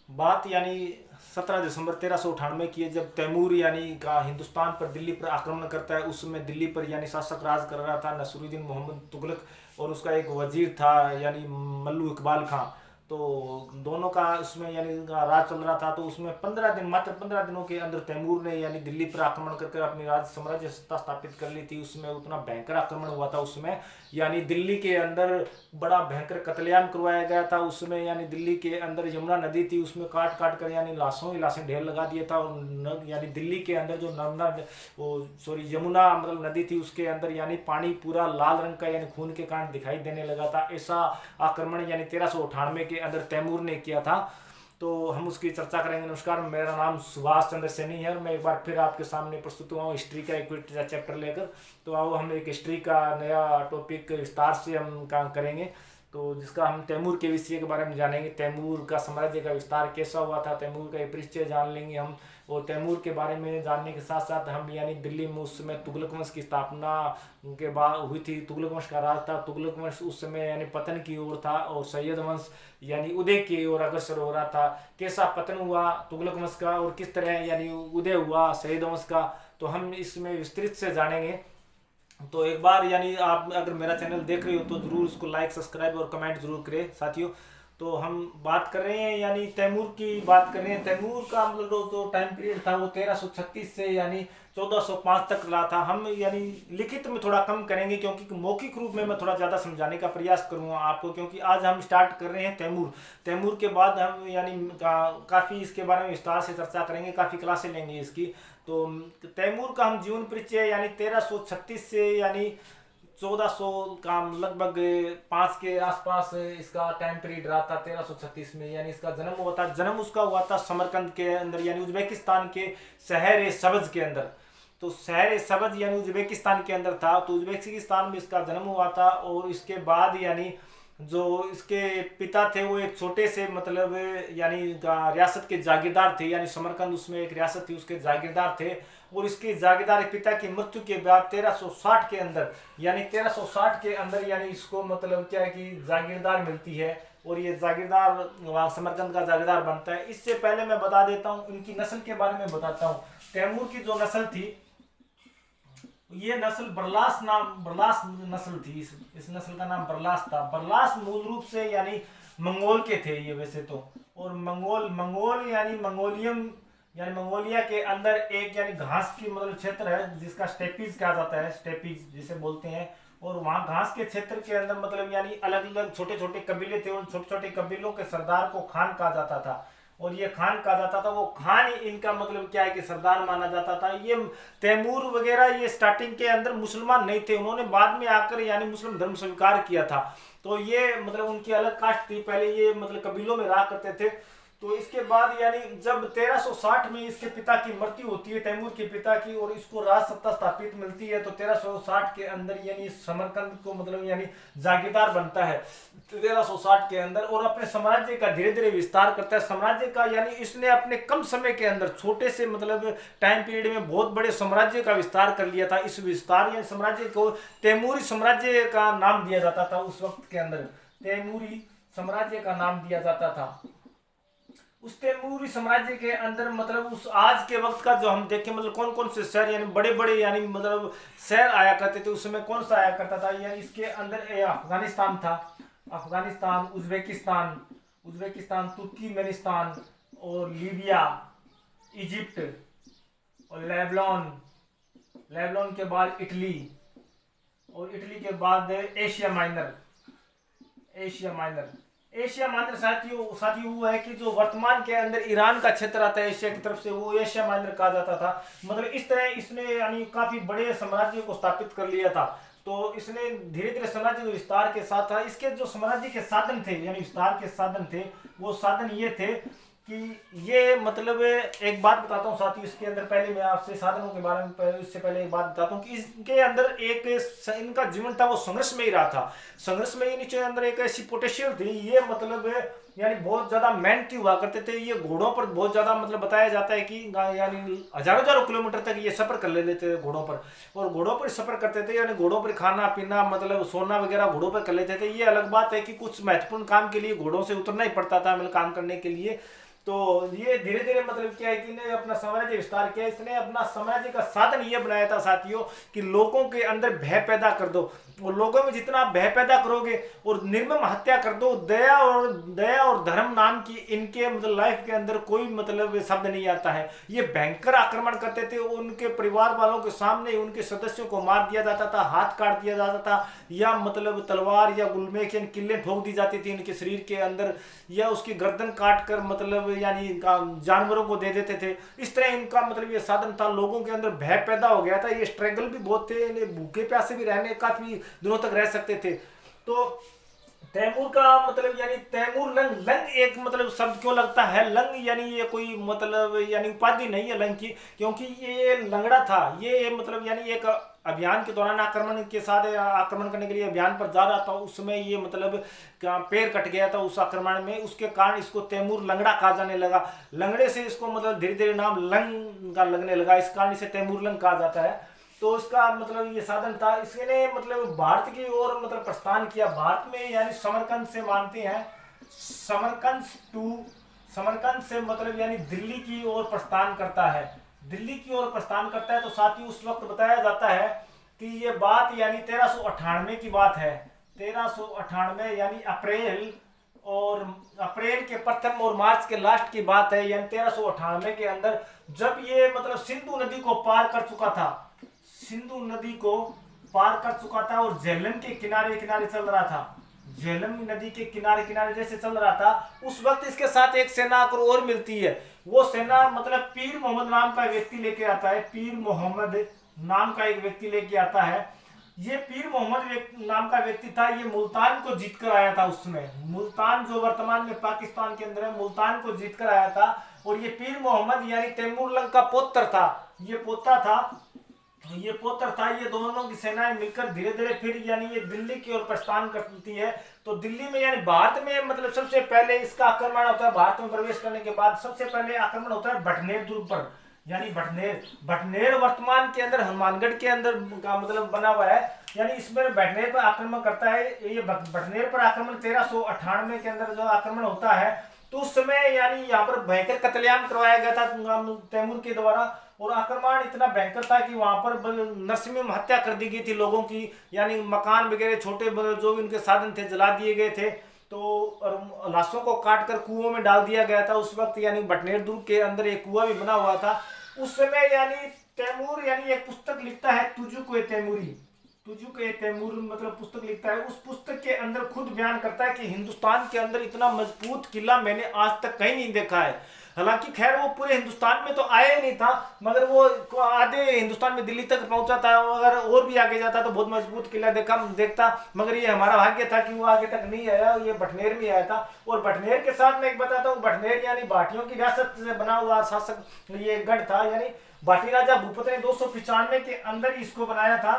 बात यानी 17 दिसंबर 1398 की है, जब तैमूर यानी का हिंदुस्तान पर, दिल्ली पर आक्रमण करता है। उस समय दिल्ली पर यानी शासक राज कर रहा था नसरुद्दीन मोहम्मद तुगलक, और उसका एक वजीर था यानी मल्लू इकबाल खां। तो दोनों का उसमें यानी राज चल रहा था। तो उसमें 15 दिन, मात्र 15 दिनों के अंदर तैमूर ने यानी दिल्ली पर आक्रमण करके अपनी राज साम्राज्य सत्ता स्थापित कर ली थी। उसमें उतना भयंकर आक्रमण हुआ था उसमें, यानी दिल्ली के अंदर बड़ा भयंकर कत्लेआम करवाया गया था। उसमें यानी दिल्ली के अंदर यमुना नदी थी, उसमें काट काट कर यानी लाशों ही लाशें ढेर लगा दिया था। और यानी दिल्ली के अंदर जो नर्मदा, वो सॉरी यमुना मतलब नदी थी, उसके अंदर यानी पानी पूरा लाल रंग का यानी खून के कारण दिखाई देने लगा था। ऐसा आक्रमण यानी 1398 के अंदर तैमूर ने किया था। तो हम उसकी चर्चा करेंगे। नमस्कार, मेरा नाम सुभाष चंद्र सैनी है और मैं एक बार फिर आपके सामने प्रस्तुत हुआ हूँ हिस्ट्री का एक चैप्टर लेकर। तो आओ हम एक हिस्ट्री का नया टॉपिक विस्तार से हम काम करेंगे, तो जिसका हम तैमूर के विषय के बारे में जानेंगे। तैमूर का साम्राज्य का विस्तार कैसा हुआ था, तैमूर का परिचय जान लेंगे हम। और तैमूर के बारे में जानने के साथ साथ हम यानी दिल्ली में उस समय तुगलक वंश की स्थापना के बाद हुई थी। तुगलक वंश का राज था। तुगलक वंश उस समय यानी पतन की ओर था और सैयद वंश यानी उदय की ओर अग्रसर हो रहा था। कैसा पतन हुआ तुगलक वंश का और किस तरह यानी उदय हुआ सैयद वंश का, तो हम इसमें विस्तृत से जानेंगे। तो एक बार यानी आप अगर मेरा चैनल देख रहे हो तो जरूर उसको लाइक, सब्सक्राइब और कमेंट जरूर करें साथियों। तो हम बात कर रहे हैं यानी तैमूर की बात कर रहे हैं। तैमूर का मतलब जो टाइम पीरियड था वो 1336 से यानी 1405 तक रहा था। हम यानी लिखित में थोड़ा कम करेंगे क्योंकि मौखिक रूप में मैं थोड़ा ज़्यादा समझाने का प्रयास करूंगा आपको, क्योंकि आज हम स्टार्ट कर रहे हैं तैमूर। तैमूर के बाद हम यानी काफ़ी इसके बारे में विस्तार से चर्चा करेंगे, काफ़ी क्लासें लेंगे इसकी। तो तैमूर का हम जीवन परिचय यानी 1336 से यानी 1400 का लगभग 5 के आसपास इसका टाइम पीरियड रहा था। 1336 में यानी इसका जन्म हुआ था। जन्म उसका हुआ था समरकंद के अंदर यानी उज्बेकिस्तान के शहर सब्ज के अंदर। तो शहर सब्ज यानी उज्बेकिस्तान के अंदर था। तो उज्बेकिस्तान में इसका जन्म हुआ था। और इसके बाद यानी जो इसके पिता थे वो एक छोटे से मतलब यानी रियासत के जागीरदार थे। यानी समरकंद उसमें एक रियासत थी, उसके जागीरदार थे। और इसके जागीरदार पिता की मृत्यु के बाद 1360 के अंदर यानी 1360 के अंदर यानी इसको मतलब क्या है कि जागीरदार मिलती है और ये जागीरदार समरकंद का जागीरदार बनता है। इससे पहले मैं बता देता हूँ इनकी नस्ल के बारे में बताता हूँ। तैमूर की जो नस्ल थी ये नस्ल बरलास नस्ल थी। इस नस्ल का नाम बरलास था। बरलास मूल रूप से यानी मंगोल के थे ये वैसे तो। और मंगोल यानी मंगोलियम यानी मंगोलिया के अंदर एक यानी घास की मतलब क्षेत्र है जिसका स्टेपीज कहा जाता है, स्टेपीज जिसे बोलते हैं। और वहाँ घास के क्षेत्र के अंदर मतलब यानी अलग अलग छोटे छोटे कबीले थे। उन छोटे छोटे कबीलों के सरदार को खान कहा जाता था। और ये खान कहा जाता था, वो खान इनका मतलब क्या है कि सरदार माना जाता था। ये तैमूर वगैरह ये स्टार्टिंग के अंदर मुसलमान नहीं थे, उन्होंने बाद में आकर यानी मुस्लिम धर्म स्वीकार किया था। तो ये मतलब उनकी अलग कास्ट थी, पहले ये मतलब कबीलों में रहा करते थे। तो इसके बाद यानी जब 1360 में इसके पिता की मृत्यु होती है, तैमूर के पिता की, और इसको राज सत्ता स्थापित मिलती है, तो 1360 के अंदर यानी समरकंद को मतलब यानी जागीरदार बनता है 1360 के अंदर। और अपने साम्राज्य का धीरे धीरे विस्तार करता है। साम्राज्य का यानी इसने अपने कम समय के अंदर छोटे से मतलब टाइम पीरियड में बहुत बड़े साम्राज्य का विस्तार कर लिया था। इस विस्तार यानी साम्राज्य को तैमूरी साम्राज्य का नाम दिया जाता था। उस वक्त के अंदर तैमूरी साम्राज्य का नाम दिया जाता था। उस तैमूरी साम्राज्य के अंदर मतलब उस आज के वक्त का जो हम देखें मतलब कौन कौन से शहर यानी बड़े बड़े यानी मतलब शहर आया करते थे, उसमें कौन सा आया करता था यानी इसके अंदर अफगानिस्तान था। अफगानिस्तान, उज्बेकिस्तान, तुर्कमेनिस्तान और लीबिया, इजिप्ट और लेबनान के बाद इटली, और इटली के बाद एशिया माइनर साथियों वो है कि जो वर्तमान के अंदर ईरान का क्षेत्र आता है एशिया की तरफ से, वो एशिया माइनर कहा जाता था। मतलब इस तरह इसने यानी काफी बड़े साम्राज्य को स्थापित कर लिया था। तो इसने धीरे धीरे साम्राज्य के विस्तार के साथ था। इसके जो साम्राज्य के साधन थे यानी विस्तार के साधन थे, वो साधन ये थे कि ये मतलब एक बात बताता हूँ साथियों इसके अंदर, पहले मैं आपसे साधनों के बारे में इससे पहले एक बात बताता हूँ कि इसके अंदर एक इनका जीवन था वो संघर्ष में ही रहा था। संघर्ष में ही नीचे अंदर एक ऐसी पोटेंशियल थी, ये मतलब यानी बहुत ज्यादा मेहनती हुआ करते थे। ये घोड़ों पर बहुत ज्यादा मतलब बताया जाता है कि यानी हजारों किलोमीटर तक ये सफर कर लेते थे घोड़ों पर। और घोड़ों पर सफर करते थे यानी घोड़ों पर खाना पीना मतलब सोना वगैरह घोड़ों पर कर लेते थे। ये अलग बात है कि कुछ महत्वपूर्ण काम के लिए घोड़ों से उतरना ही पड़ता था मतलब काम करने के लिए। तो ये धीरे धीरे मतलब क्या है कि ने अपना साम्राज्य विस्तार किया। इसने अपना साम्राज्य का साधन ये बनाया था साथियों कि लोगों के अंदर भय पैदा कर दो, और लोगों में जितना आप भय पैदा करोगे और निर्मम हत्या कर दो, दया और धर्म नाम की इनके मतलब लाइफ के अंदर कोई मतलब शब्द नहीं आता है। ये भयंकर आक्रमण करते थे, उनके परिवार वालों के सामने उनके सदस्यों को मार दिया जाता था, हाथ काट दिया जाता था, या मतलब तलवार या गुलमे के किल्लें ठोक दी जाती थी उनके शरीर के अंदर, या उसकी गर्दन काट कर मतलब यानी जानवरों को दे देते थे। इस तरह इनका मतलब ये साधन था। लोगों के अंदर भय पैदा हो गया था। ये स्ट्रगल भी बहुत थे, भूखे प्यासे भी रहने काफी दिनों तक रह सकते थे। तो तैमूर का मतलब यानी तैमूर लंग, लंग एक मतलब शब्द क्यों लगता है लंग, यानी ये कोई मतलब यानी उपाधि नहीं है लंग की, क्योंकि ये लंगड़ा था। ये मतलब यानी एक अभियान के दौरान आक्रमण के साथ आक्रमण करने के लिए अभियान पर जा रहा था, उसमें ये मतलब पैर कट गया था उस आक्रमण में, उसके कारण इसको तैमूर लंगड़ा कहा जाने लगा। लंगड़े से इसको मतलब धीरे धीरे नाम लंग का लगने लगा, इस कारण इसे तैमूर लंग कहा जाता है। तो इसका मतलब ये साधन था। इसने मतलब भारत की ओर मतलब प्रस्थान किया। भारत में यानी समरकंद से मानते हैं, समरकंद से मतलब यानी दिल्ली की ओर प्रस्थान करता है, दिल्ली की ओर प्रस्थान करता है। तो साथ ही उस वक्त बताया जाता है कि ये बात यानी 1398 की बात है, 1398 यानी अप्रैल के प्रथम और मार्च के लास्ट की बात है, यानी 1398 के अंदर, जब ये मतलब सिंधु नदी को पार कर चुका था, सिंधु नदी को पार कर चुका था और झेलम के किनारे किनारे चल रहा था, झेलम नदी के किनारे किनारे जैसे चल रहा था, उस वक्त इसके साथ एक सेना और मिलती है। वो सेना मतलब पीर मोहम्मद नाम का व्यक्ति लेके आता है, पीर मोहम्मद नाम का एक व्यक्ति लेके आता है। ये पीर मोहम्मद नाम का व्यक्ति था, ये मुल्तान को जीत कर आया था। उसमें मुल्तान जो वर्तमान में पाकिस्तान के अंदर है, मुल्तान को जीत कर आया था। और ये पीर मोहम्मद यानी तैमूर लंग का पुत्र था, ये पोता था, ये पुत्र था। ये दोनों की सेनाएं मिलकर धीरे धीरे फिर यानी ये दिल्ली की ओर प्रस्थान करती है। तो दिल्ली में यानी भारत में मतलब सबसे पहले इसका आक्रमण होता है। भारत में प्रवेश करने के बाद सबसे पहले आक्रमण होता है भटनेर दुर्ग पर, यानी भटनेर वर्तमान के अंदर हनुमानगढ़ के अंदर का मतलब बना हुआ है, यानी इसमें भटनेर पर आक्रमण करता है। ये भटनेर पर आक्रमण 1398 के अंदर जो आक्रमण होता है, तो उस समय यानी यहाँ पर भयंकर कत्लेआम करवाया गया था तैमूर के द्वारा। और आक्रमण इतना भयंकर था कि वहां पर नरसिंह हत्या कर दी गई थी लोगों की, यानी मकान वगैरह छोटे जो भी उनके साधन थे जला दिए गए थे। तो लाशों को काट कर कुओं में डाल दिया गया था उस वक्त। यानी भटनेर दुर्ग के अंदर एक कुआं भी बना हुआ था उस समय। यानी तैमूर यानी एक पुस्तक लिखता है, तुजुक ए तैमूर मतलब पुस्तक लिखता है। उस पुस्तक के अंदर खुद बयान करता है कि हिंदुस्तान के अंदर इतना मजबूत किला मैंने आज तक कहीं नहीं देखा है। हालांकि खैर वो पूरे हिंदुस्तान में तो आया ही नहीं था, मगर वो आधे हिंदुस्तान में दिल्ली तक पहुंचा था। अगर और भी आगे जाता तो बहुत मजबूत किला देखता, मगर ये हमारा भाग्य था कि वो आगे तक नहीं आया, ये भटनेर में आया था। और भटनेर के साथ मैं एक बताता हूँ, भटनेर यानी भाटियों की रियासत से बना हुआ शासक ये गढ़ था। यानी भाटी राजा भूपत ने 295 के अंदर इसको बनाया था,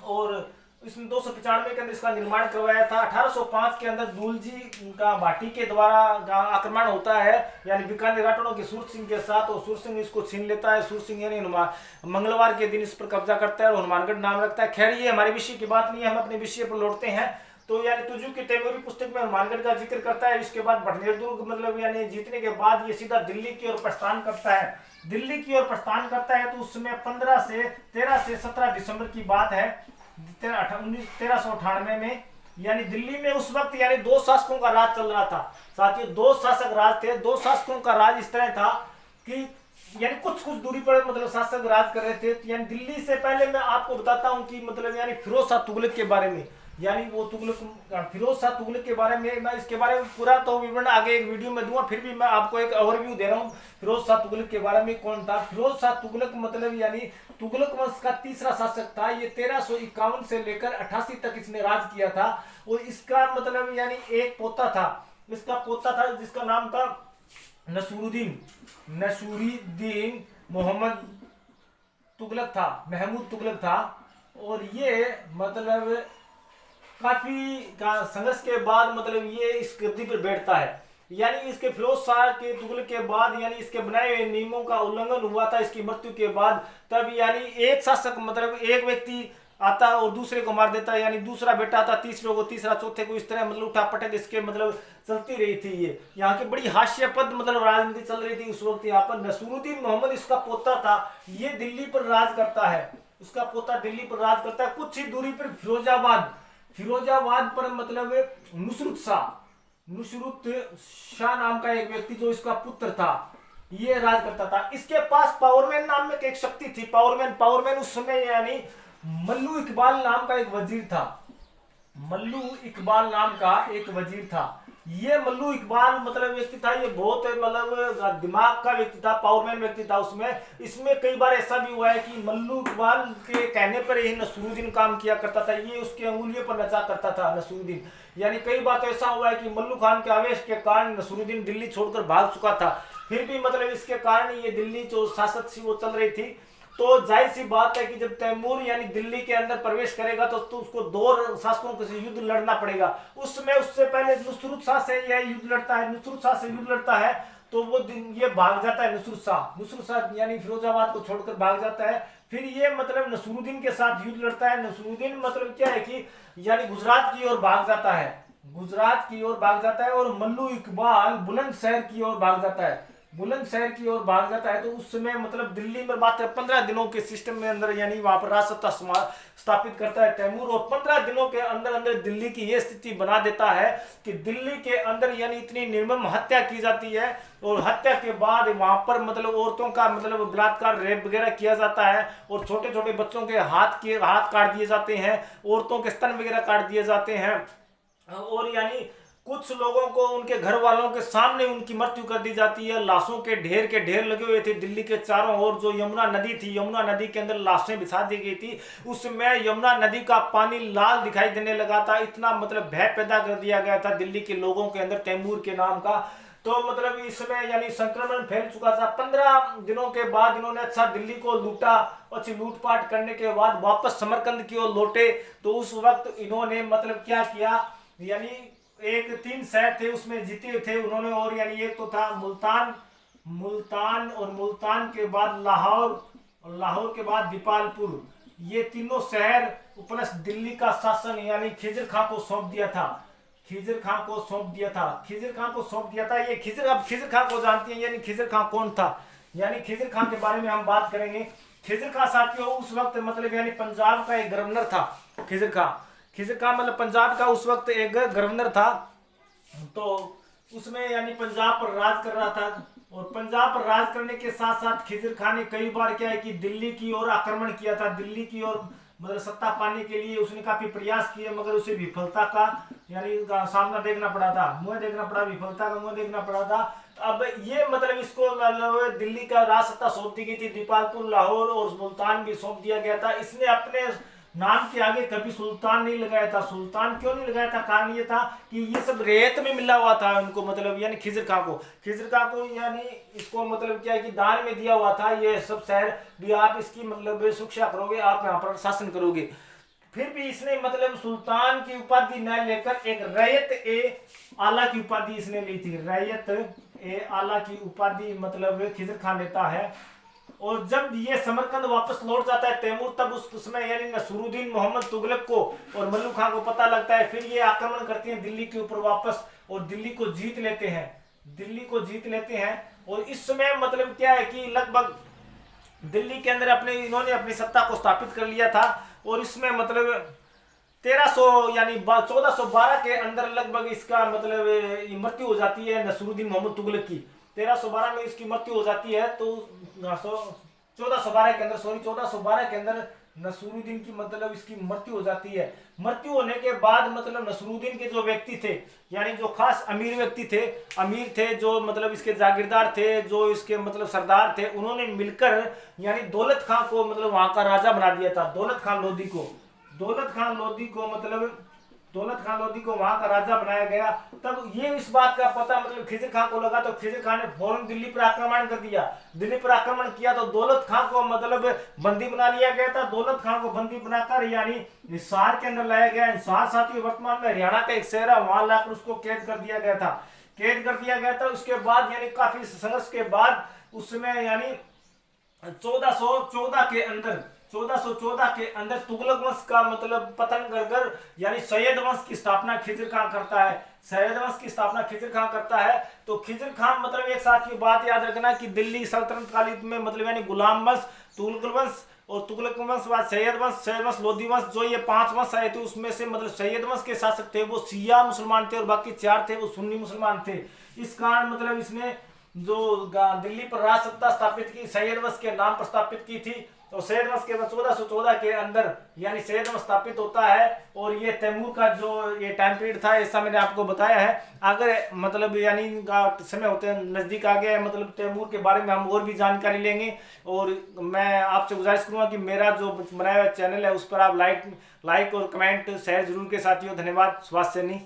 और इसमें 295 के अंदर इसका निर्माण करवाया था। 1805 के अंदर दूलजी का भाटी के द्वारा आक्रमण होता है, यानी बीकानेर राठौड़ों के सूरत सिंह के साथ, और सूरत सिंह इसको छीन लेता है। सूरत सिंह यानी मंगलवार के दिन इस पर कब्जा करता है और हनुमानगढ़ नाम रखता है। खैर ये हमारे विषय की बात नहीं है, हम अपने विषय पर लौटते हैं। तो यानी तुजुक की तैमूरी पुस्तक में हनुमानगढ़ का जिक्र करता है। इसके बाद भटनेर दुर्ग मतलब यानी जीतने के बाद ये सीधा दिल्ली की ओर प्रस्थान करता है। दिल्ली की ओर प्रस्थान करता है तो उस समय 13 से 17 दिसंबर की बात है 1398 में। यानी दिल्ली में उस वक्त यानी 2 शासकों का राज चल रहा था। साथ ही 2 शासक राज थे। 2 शासकों का राज इस तरह था कि यानी कुछ दूरी पर मतलब शासक राज कर रहे थे। यानी दिल्ली से पहले मैं आपको बताता हूं कि मतलब यानी फिरोज शाह तुगलक के बारे में, यानी वो फिरोज शाह तुगलक के बारे में मैं इसके बारे में पूरा तो विवरण आगे एक वीडियो में दूंगा, फिर भी मैं आपको एक ओवरव्यू दे रहा हूँ फिरोज शाह तुगलक के बारे में। कौन था फिरोज शाह तुगलक? मतलब यानी तुगलक वंश का तीसरा शासक था। ये 1351 से लेकर 88 तक इसने राज किया था। और इसका मतलब यानी एक पोता था, इसका पोता था जिसका नाम था नसूरुद्दीन मोहम्मद तुगलक था, महमूद तुगलक था। और ये मतलब काफी संघर्ष के बाद मतलब ये इस गद्दी पर बैठता है। यानी इसके फिरोज शाह के तुगलक के बाद यानी इसके बनाए हुए नियमों का उल्लंघन हुआ था इसकी मृत्यु के बाद। तब यानी एक शासक मतलब एक व्यक्ति आता और दूसरे को मार देता, यानी दूसरा बेटा आता तीसरे को, तीसरा चौथे को, इस तरह मतलब उठा पटक इसके मतलब चलती रही थी। ये यहाँ की बड़ी हास्यास्पद मतलब राजनीति चल रही थी उस वक्त। यहाँ पर नसरुद्दीन मोहम्मद इसका पोता था, ये दिल्ली पर राज करता है, उसका पोता दिल्ली पर राज करता है। कुछ ही दूरी पर फिरोजाबाद पर मतलब नुसरत शाह नाम का एक व्यक्ति जो इसका पुत्र था, ये राज करता था। इसके पास पावरमैन नाम में एक शक्ति थी, पावरमैन उस समय यानी मल्लू इकबाल नाम का एक वजीर था, मल्लू इकबाल नाम का एक वजीर था। ये मल्लू इकबाल मतलब व्यक्ति था, ये बहुत मतलब दिमाग का व्यक्ति था, पावरमैन व्यक्ति था उसमें। इसमें कई बार ऐसा भी हुआ है कि मल्लू इकबाल के कहने पर ही नसरुद्दीन काम किया करता था, ये उसके अंगुलियों पर नचा करता था नसरुद्दीन। यानी कई बार तो ऐसा हुआ है कि मल्लू खान के आवेश के कारण नसरुद्दीन दिल्ली छोड़कर भाग चुका था, फिर भी मतलब इसके कारण ये दिल्ली जो शासक थी वो चल रही थी। तो जाहिर सी बात है कि जब तैमूर यानी दिल्ली के अंदर प्रवेश करेगा तो उसको दो शासकों से युद्ध लड़ना पड़ेगा। उस समय उससे पहले नुसरत शाह से यह युद्ध लड़ता है, नुसरत शाह से युद्ध लड़ता है तो वो ये भाग जाता है, नुसरत शाह यानी फिरोजाबाद को छोड़कर भाग जाता है। फिर ये मतलब नसरुद्दीन के साथ युद्ध लड़ता है। नसरुद्दीन मतलब क्या है कि यानी गुजरात की ओर भाग जाता है, गुजरात की ओर भाग जाता है, और मल्लू इकबाल बुलंदशहर की ओर भाग जाता है, बुलंदशहर की ओर भाग जाता है। तो उस समय मतलब दिल्ली में बात है 15 दिनों के सिस्टम में अंदर यानी वहां पर राजसत्ता स्थापित करता है तैमूर, और 15 दिनों के अंदर अंदर दिल्ली की यह स्थिति बना देता है कि दिल्ली के अंदर यानी इतनी निर्मम हत्या की जाती है, और हत्या के बाद वहां पर मतलब औरतों का मतलब बलात्कार रेप वगैरह किया जाता है, और छोटे छोटे बच्चों के हाथ काट दिए जाते हैं, औरतों के स्तन वगैरह काट दिए जाते हैं, और यानी कुछ लोगों को उनके घर वालों के सामने उनकी मृत्यु कर दी जाती है। लाशों के ढेर लगे हुए थे दिल्ली के चारों ओर। जो यमुना नदी थी, यमुना नदी के अंदर लाशें बिछा दी गई थी। उस समय यमुना नदी का पानी लाल दिखाई देने लगा था, इतना मतलब भय पैदा कर दिया गया था दिल्ली के लोगों के अंदर तैमूर के नाम का। तो मतलब इस समय यानी संक्रमण फैल चुका था। 15 दिनों के बाद इन्होंने अच्छा दिल्ली को लूटा, अच्छी लूटपाट करने के बाद वापस समरकंद की ओर लौटे। तो उस वक्त इन्होंने मतलब क्या किया, यानी एक 3 शहर थे उसमें जीते थे उन्होंने, और यानी एक तो था मुल्तान और मुल्तान के बाद लाहौर, और लाहौर के बाद दीपालपुर। ये तीनों शहर प्लस दिल्ली का शासन यानी खिजर खां को सौंप दिया था, खिजर खां को सौंप दिया था, खिजर खां को सौंप दिया था। ये खिजर खां को जानती हैं, यानी खिजर खां कौन था, यानी खिजर खां के बारे में हम बात करेंगे। खिजर खां साथियों उस वक्त मतलब यानी पंजाब का एक गवर्नर था। खिजर खां मतलब पंजाब का उस वक्त एक गवर्नर था। तो उसमें यानी पंजाब पर राज कर रहा था, और पंजाब पर राज करने के साथ साथ खिजर खां ने कई बार क्या है कि दिल्ली की ओर आक्रमण किया था, दिल्ली की ओर मतलब सत्ता पाने के लिए उसने काफी प्रयास किए, मगर उसे विफलता का यानी सामना देखना पड़ा था, मुंह देखना पड़ा, विफलता का मुंह देखना पड़ा था। अब ये मतलब इसको मतलब दिल्ली का राज सत्ता सौंप दी गई थी, दीपालपुर, लाहौर और मुल्तान भी सौंप दिया गया था। इसने अपने नाम के आगे कभी सुल्तान नहीं लगाया था। सुल्तान क्यों नहीं लगाया था, कारण ये था कि ये सब रेत में मिला हुआ था उनको, मतलब यानी खिजर खां को यानी इसको मतलब क्या है कि दान में दिया हुआ था ये सब शहर भी, आप इसकी मतलब सुरक्षा करोगे, आप यहाँ पर शासन करोगे। फिर भी इसने मतलब सुल्तान की उपाधि न लेकर एक रैयत ए आला की उपाधि इसने ली थी, रैयत ए आला की उपाधि मतलब खिजर खां लेता है। और जब ये समरकंद वापस लौट जाता है तैमूर, तब उस समय यानी नसरुद्दीन मोहम्मद तुगलक को और मल्लू खां को पता लगता है। फिर ये आक्रमण करते हैं दिल्ली के ऊपर वापस, और दिल्ली को जीत लेते हैं। और इस समय मतलब क्या है कि लगभग दिल्ली के अंदर इन्होंने अपनी सत्ता को स्थापित कर लिया था। और इसमें मतलब 1300 यानी 1412 के अंदर लगभग इसका मतलब मृत्यु हो जाती है नसरुद्दीन मोहम्मद तुगलक की। 1312 में इसकी मृत्यु हो जाती है। तो 1412 के अंदर नसरुद्दीन की मतलब इसकी मृत्यु हो जाती है। मृत्यु होने के बाद मतलब नसरुद्दीन के जो व्यक्ति थे, यानी जो खास अमीर थे, जो मतलब इसके जागीरदार थे, जो इसके मतलब सरदार थे, उन्होंने मिलकर यानी दौलत खां को मतलब वहां का राजा बना दिया था। दौलत खां लोधी को वहां का राजा बनाया गया। तब ये इस बात का पता मतलब खिजर खां को लगा, तो खिजर खां ने फौरन दिल्ली पर आक्रमण कर दिया। तो दौलत खां को मतलब बंदी बना लिया गया था। दौलत खां को बंदी बनाकर यानी हिसार के अंदर लाया गया। हिसार साथियों वर्तमान में हरियाणा का एक शहर है, वहां लाकर उसको कैद कर दिया गया था। उसके बाद यानी काफी संघर्ष के बाद उस समय यानी 1414 1414 के अंदर तुगलक वंश का मतलब पतन कर कर यानी सैयद वंश की स्थापना खिजर खां करता है। सैयद वंश की स्थापना खिजर खां करता है। तो खिजर खां मतलब एक साथ की बात याद रखना कि दिल्ली सल्तनत कालीन में मतलब यानी गुलाम वंश, तुगलक वंश और तुगलक वंश बाद सैयद वंश, लोधी वंश, जो ये 5 वंश आए थे उसमें से मतलब सैयद वंश के शासक थे वो शिया मुसलमान थे और बाकी 4 थे वो सुन्नी मुसलमान थे। इस कारण मतलब इसने जो दिल्ली पर राज सत्ता स्थापित की सैयद वंश के नाम पर स्थापित की थी। तो सैयद वंश के 1414 के अंदर यानी सैयद वंश स्थापित होता है। और ये तैमूर का जो ये टाइम पीरियड था ऐसा मैंने आपको बताया है। अगर मतलब यानी समय होते नज़दीक आ गया है मतलब तैमूर के बारे में हम और भी जानकारी लेंगे। और मैं आपसे गुजारिश करूँगा कि मेरा जो बनाया हुआ चैनल है उस पर आप लाइक और कमेंट शेयर जरूर के साथियों। धन्यवाद। सुभाष सैनी।